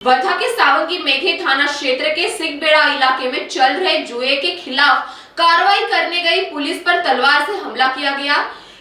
वर्धा के सावंगी मेघे थाना क्षेत्र के सिकबेड़ा इलाके में चल रहे जुए के खिलाफ कार्रवाई करने गई पुलिस पर तलवार से हमला किया गया।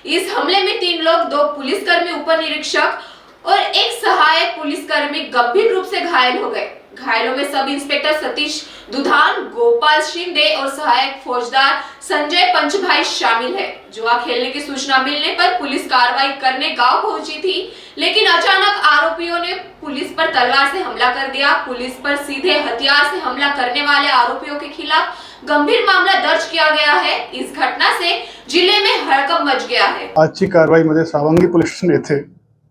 इस हमले में 3 लोग, 2 पुलिसकर्मी, उप निरीक्षक और एक सहायक पुलिसकर्मी गंभीर रूप से घायल हो गए। घायलों में सब इंस्पेक्टर सतीश दुधान, गोपाल शिंदे और सहायक फौजदार संजय पंचभाई शामिल है। जुआ खेलने की सूचना मिलने पर पुलिस कार्रवाई करने गांव पहुंची थी, लेकिन अचानक आरोपियों ने पुलिस पर तलवार से हमला कर दिया। पुलिस पर सीधे हथियार से हमला करने वाले आरोपियों के खिलाफ गंभीर मामला दर्ज किया गया है। इस घटना से जिले में हड़कंप मच गया है। आजची कारवाईमध्ये सावंगी पोलीस स्टेशन येथे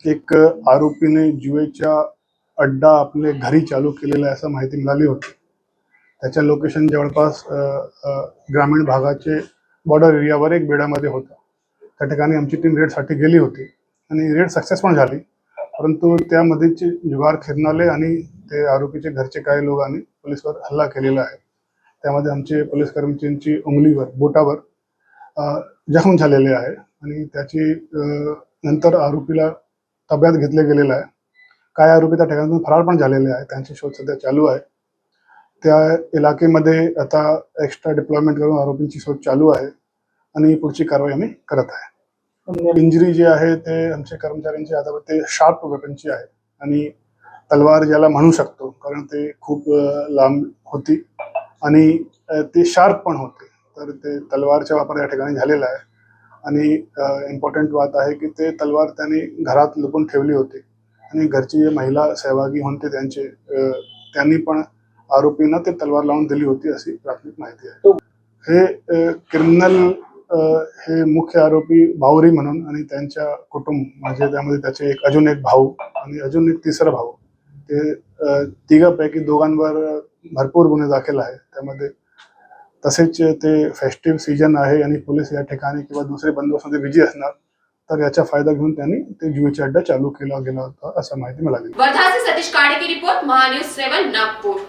एक आरोपीने जुएच्या अड्डा आपले घरी चालू केलेला आहे असं माहिती मिळाली होती। त्याच्या लोकेशन जवळपास ग्रामीण भागाचे बॉर्डर एरियावर एक बेडामध्ये होता। त्या ठिकाणी आमची टीम रेडसाठी गेली होती आणि रेड सक्सेस पण झाली, परंतु त्यामध्येच जुगार खेळणारे आणि ते आरोपीचे घरचे काही लोकांनी पोलिसवर हल्ला केलेला आहे। त्यामध्ये आमचे पोलीस कर्मचाऱ्यांची उंगलीवर, बोटावर जखम झालेले आहे आणि त्याची नंतर आरोपीला ताब्यात घेतले गेलेला आहे। काही आरोपी त्या ठिकाणाहून फरार पण झालेले आहेत, त्यांची शोध सध्या चालू आहे। त्या इलाक्यामध्ये आता एक्स्ट्रा डिप्लॉयमेंट करून आरोपींची शोध चालू आहे आणि पुढची कारवाई आम्ही करत आहे। इंजरी जी आहे ते आमचे कर्मचाऱ्यांची आता ते शार्प वेपनची आहे आणि तलवार ज्याला म्हणू शकतो, कारण ते खूप लांब होती आणि ते शार्प पण होते, तर ते तलवारचा वापर या ठिकाणी झालेला आहे। आणि इम्पॉर्टंट बात आहे की ते तलवार त्यांनी घरात लपून ठेवली होती आणि घरची जे महिला सहभागी होते त्यांनी पण आरोपींना ते तलवार लावून दिली होती अशी प्राथमिक माहिती आहे। हे क्रिमिनल हे मुख्य आरोपी भावरी म्हणून आणि त्यांच्या कुटुंब म्हणजे त्यामध्ये त्याचे अजून एक भाऊ आणि अजून एक तिसरा भाऊ, ते तिघांपैकी दोघांवर भरपूर गुन्हे दाखल आहे। त्यामध्ये तसेच ते फेस्टिव्ह सीजन आहे आणि पोलीस या ठिकाणी किंवा दुसरे बंदोबस्तामध्ये बिझी असणार, तर याचा फायदा घेऊन त्यांनी ते जुएचा अड्डा चालू केला गेला होता असं माहिती मिळाली। वर्धा से सतीश काड़े की रिपोर्ट, महान्यूज 7 नागपुर।